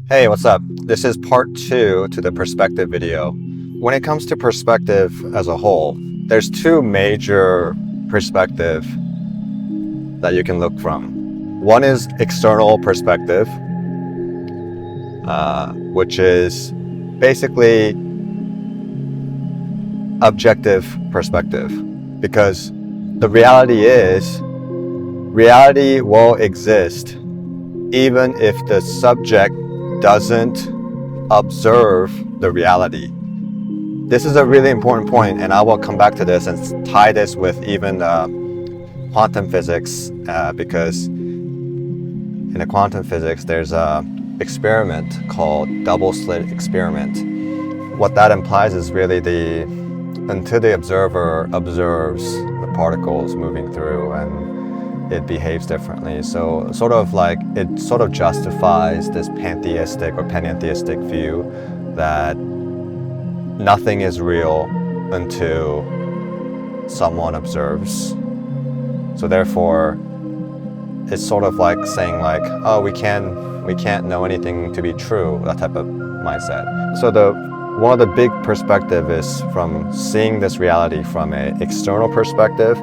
Hey, what's up? This is part 2 to the perspective video. When it comes to perspective as a whole, there's two major perspectives that you can look from. One is external perspective, which is basically objective perspective, because the reality is, reality will exist even if the subject doesn't observe the reality. This is a really important point, and I will come back to this and tie this with even quantum physics, because in the quantum physics there's a experiment called double slit experiment. What that implies is really until the observer observes the particles moving through, and it behaves differently. So it sort of justifies this pantheistic or panentheistic view that nothing is real until someone observes. So therefore, it's sort of like saying oh, we can't know anything to be true, that type of mindset. So one of the big perspective is from seeing this reality from an external perspective,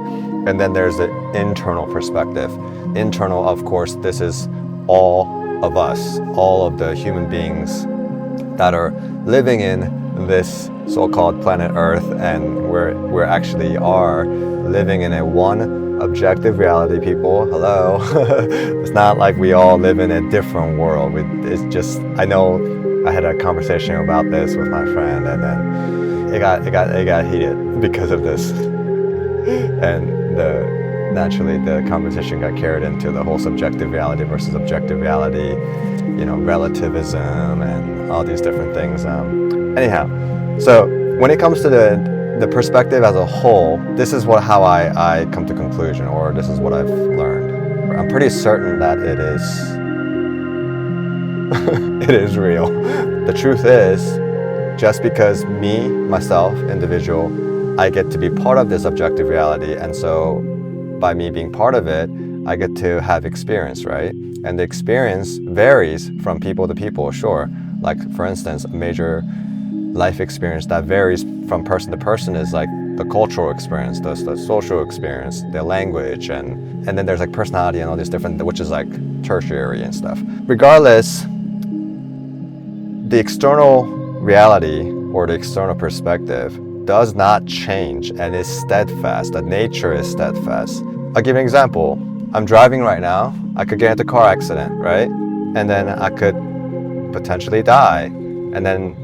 and then there's the internal perspective. Internal, of course, this is all of us, all of the human beings that are living in this so-called planet Earth, and we actually are living in a one objective reality, people. Hello. It's not like we all live in a different world. It's just, I know I had a conversation about this with my friend, and then it got heated because of this. And naturally the conversation got carried into the whole subjective reality versus objective reality, relativism and all these different things. Anyhow, so when it comes to the perspective as a whole, this is how I come to conclusion, or this is what I've learned. I'm pretty certain that it is real. The truth is, just because myself, individual, I get to be part of this objective reality, and so by me being part of it, I get to have experience, right? And the experience varies from people to people, sure. Like, for instance, a major life experience that varies from person to person is like the cultural experience, the social experience, the language, and then there's like personality and all these different, which is like tertiary and stuff. Regardless, the external reality or the external perspective does not change and is steadfast. The nature is steadfast. I'll give you an example. I'm driving right now. I could get into a car accident, right? And then I could potentially die. And then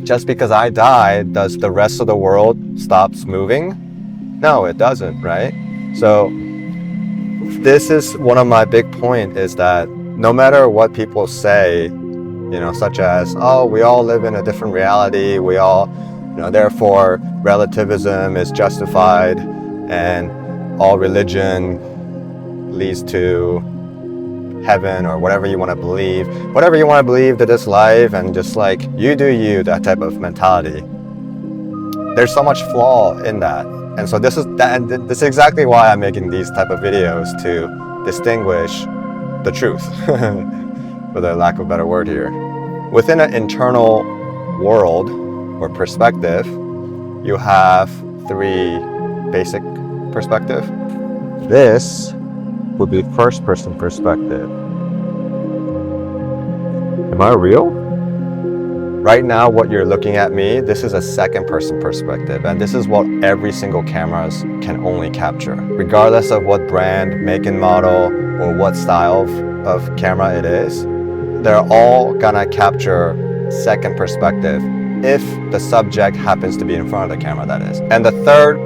just because I die, does the rest of the world stops moving? No, it doesn't, right? So this is one of my big points, is that no matter what people say, such as, oh, we all live in a different reality, we all, therefore relativism is justified, and all religion leads to heaven, or whatever you want to believe to this life, and just like you do you, that type of mentality. There's so much flaw in that, and so this is exactly why I'm making these type of videos, to distinguish the truth, for the lack of a better word here. Within an internal world or perspective, you have three basic perspective. This would be first person perspective. Am I real? Right now, what you're looking at me, this is a second person perspective, and this is what every single cameras can only capture. Regardless of what brand, make and model, or what style of camera it is, they're all gonna capture second perspective if the subject happens to be in front of the camera, that is. And the third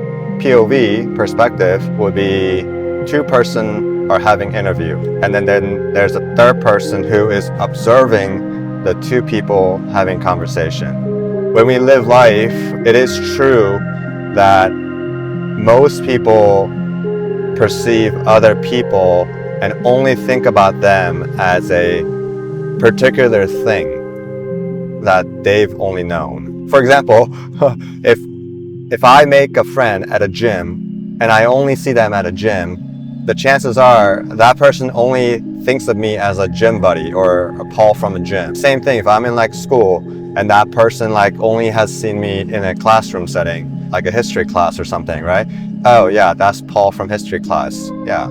POV perspective would be two person are having interview, and then there's a third person who is observing the two people having conversation. When we live life, it is true that most people perceive other people and only think about them as a particular thing that they've only known. For example, if I make a friend at a gym and I only see them at a gym, the chances are that person only thinks of me as a gym buddy or a Paul from a gym. Same thing, if I'm in like school and that person like only has seen me in a classroom setting, like a history class or something, right? Oh yeah, that's Paul from history class. Yeah.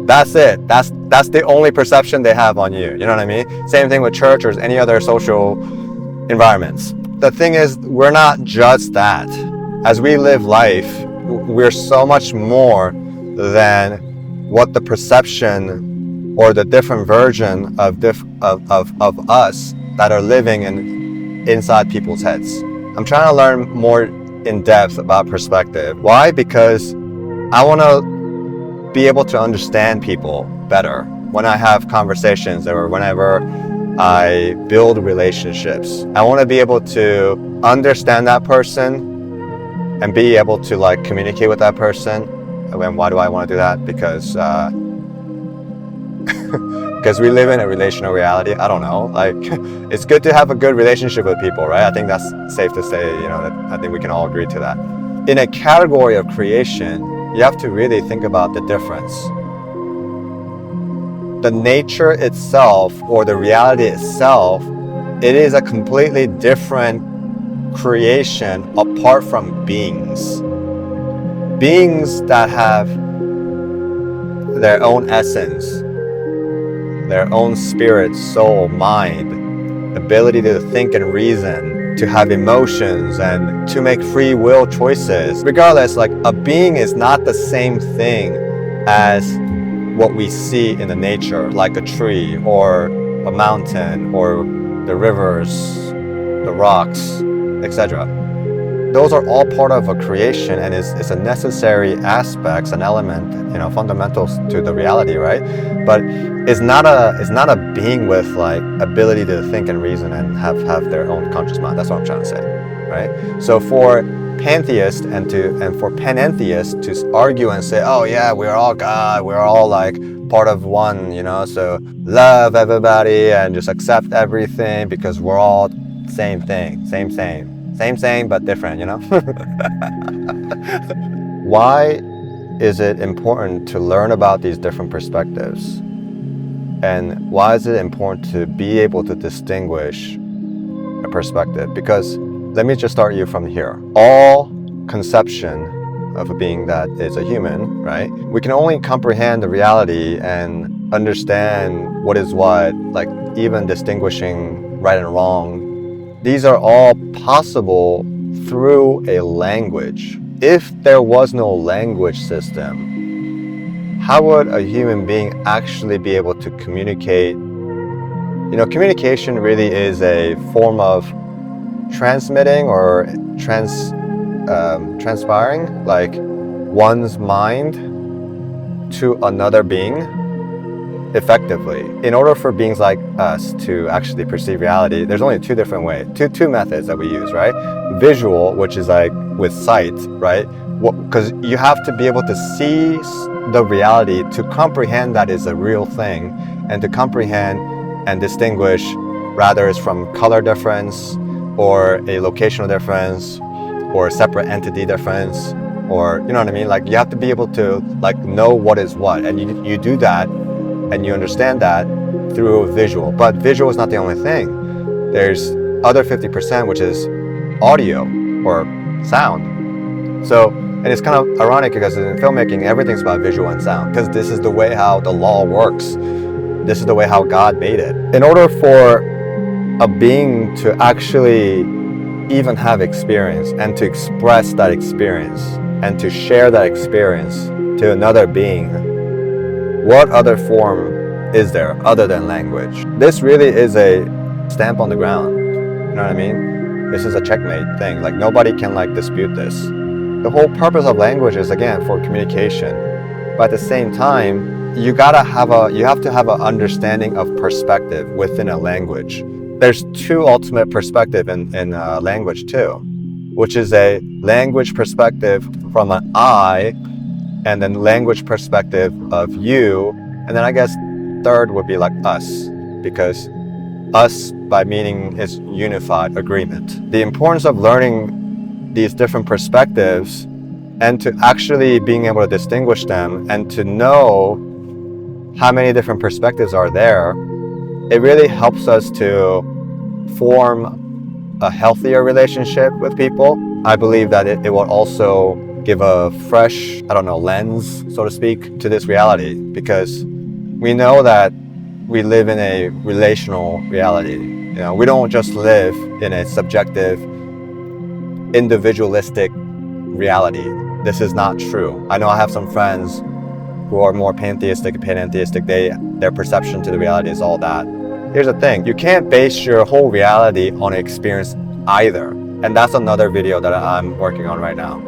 That's it. That's the only perception they have on you. You know what I mean? Same thing with church or any other social environments. The thing is, we're not just that. As we live life, we're so much more than what the perception or the different version of us that are living inside people's heads. I'm trying to learn more in depth about perspective. Why? Because I want to be able to understand people better when I have conversations or whenever I build relationships. I want to be able to understand that person and be able to like communicate with that person. And why do I want to do that? Because we live in a relational reality. I don't know, like it's good to have a good relationship with people, right? I think that's safe to say, that I think we can all agree to that. In a category of creation, you have to really think about the difference. The nature itself or the reality itself, it is a completely different creation apart from beings. Beings that have their own essence, their own spirit, soul, mind, ability to think and reason, to have emotions and to make free will choices. Regardless, like a being is not the same thing as what we see in the nature, like a tree or a mountain or the rivers, the rocks, etc. Those are all part of a creation, and it's a necessary aspect, an element, fundamentals to the reality, right? But it's not a being with like ability to think and reason and have their own conscious mind. That's what I'm trying to say, right? So for pantheists and for panentheists to argue and say, oh yeah, we're all God, we're all like part of one, so love everybody and just accept everything because we're all same thing, same but different, Why is it important to learn about these different perspectives? And why is it important to be able to distinguish a perspective? Because let me just start you from here. All conception of a being that is a human, right? We can only comprehend the reality and understand what is what, like even distinguishing right and wrong. These are all possible through a language. If there was no language system, how would a human being actually be able to communicate? Communication really is a form of transmitting or transpiring like one's mind to another being effectively. In order for beings like us to actually perceive reality, there's only two different ways, two methods that we use, right? Visual, which is like with sight, right? Because you have to be able to see the reality to comprehend that is a real thing, and to comprehend and distinguish, rather it's from color difference or a locational difference or a separate entity difference, or you know what I mean? Like you have to be able to like know what is what, and you do that and you understand that through visual. But visual is not the only thing. There's other 50%, which is audio or sound. So, and it's kind of ironic because in filmmaking, everything's about visual and sound, because this is the way how the law works. This is the way how God made it. In order for a being to actually even have experience and to express that experience and to share that experience to another being, what other form is there other than language? This really is a stamp on the ground. You know what I mean? This is a checkmate thing. Like nobody can like dispute this. The whole purpose of language is again for communication. But at the same time, you have to have an understanding of perspective within a language. There's two ultimate perspectives in language too, which is a language perspective from an I, and then language perspective of you, and then I guess third would be like us, because us by meaning is unified agreement. The importance of learning these different perspectives and to actually being able to distinguish them and to know how many different perspectives are there, it really helps us to form a healthier relationship with people. I believe that it will also give a fresh, lens, so to speak, to this reality, because we know that we live in a relational reality. We don't just live in a subjective, individualistic reality. This is not true. I know I have some friends who are more pantheistic and panentheistic. Their perception to the reality is all that. Here's the thing, you can't base your whole reality on experience either. And that's another video that I'm working on right now.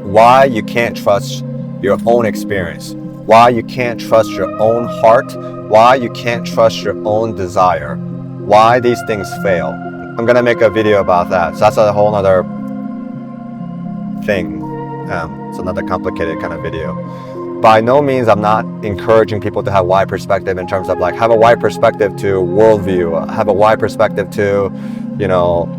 Why you can't trust your own experience, why you can't trust your own heart, why you can't trust your own desire, why these things fail. I'm gonna make a video about that. So that's a whole other thing. It's another complicated kind of video. By no means I'm not encouraging people to have wide perspective in terms of have a wide perspective to worldview, have a wide perspective to,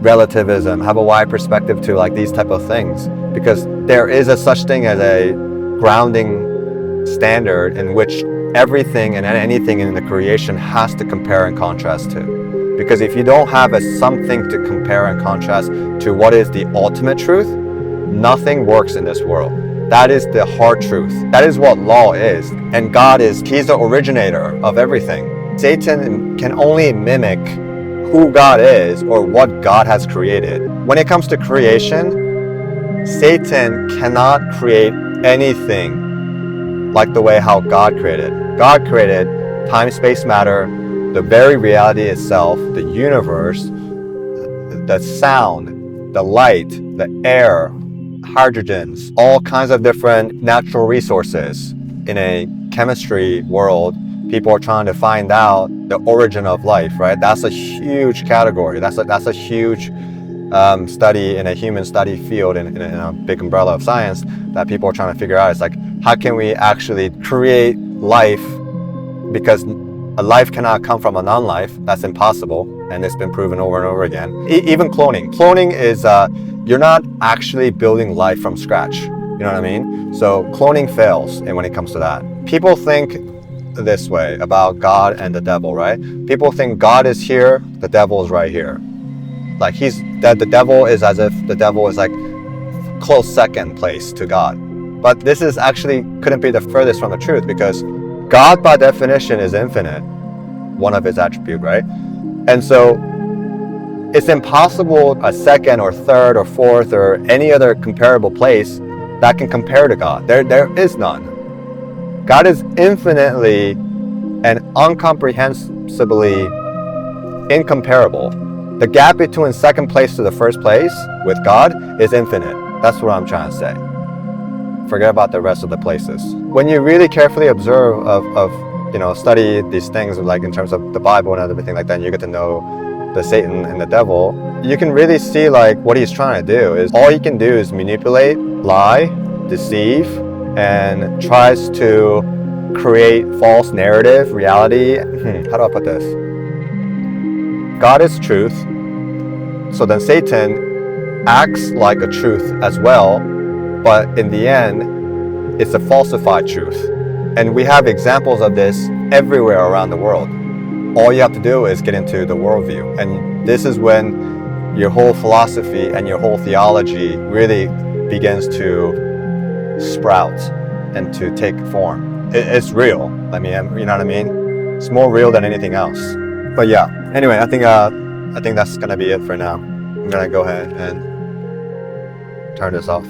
relativism, have a wide perspective to these type of things, because there is a such thing as a grounding standard in which everything and anything in the creation has to compare and contrast to. Because if you don't have something to compare and contrast to what is the ultimate truth, nothing works in this world. That is the hard truth. That is what law is. And God He's the originator of everything. Satan can only mimic who God is or what God has created. When it comes to creation, Satan cannot create anything like the way how God created. God created time, space, matter, the very reality itself, the universe, the sound, the light, the air, hydrogens, all kinds of different natural resources. In a chemistry world, people are trying to find out the origin of life, right? That's a huge category. That's a huge study in a human study field in a big umbrella of science that people are trying to figure out. It's how can we actually create life? Because a life cannot come from a non-life. That's impossible, and it's been proven over and over again. Even cloning. Cloning is you're not actually building life from scratch. You know what I mean? So cloning fails, and when it comes to that, people think this way about God and the devil, right? People think God is here, the devil is right here. The devil is as if the devil is close second place to God. But this is actually couldn't be the furthest from the truth, because God by definition is infinite, one of his attributes, right? And so it's impossible a second or third or fourth or any other comparable place that can compare to God. There is none. God is infinitely and incomprehensibly incomparable. The gap between second place to the first place with God is infinite. That's what I'm trying to say. Forget about the rest of the places. When you really carefully observe study these things in terms of the Bible and everything like that, and you get to know the Satan and the devil, you can really see what he's trying to do is all he can do is manipulate, lie, deceive, and tries to create false narrative, reality. How do I put this? God is truth, so then Satan acts like a truth as well, but in the end, it's a falsified truth. And we have examples of this everywhere around the world. All you have to do is get into the worldview. And this is when your whole philosophy and your whole theology really begins to sprout and to take form. It's real. You know what I mean? It's more real than anything else. But yeah, anyway, I think that's gonna be it for now. I'm gonna go ahead and turn this off.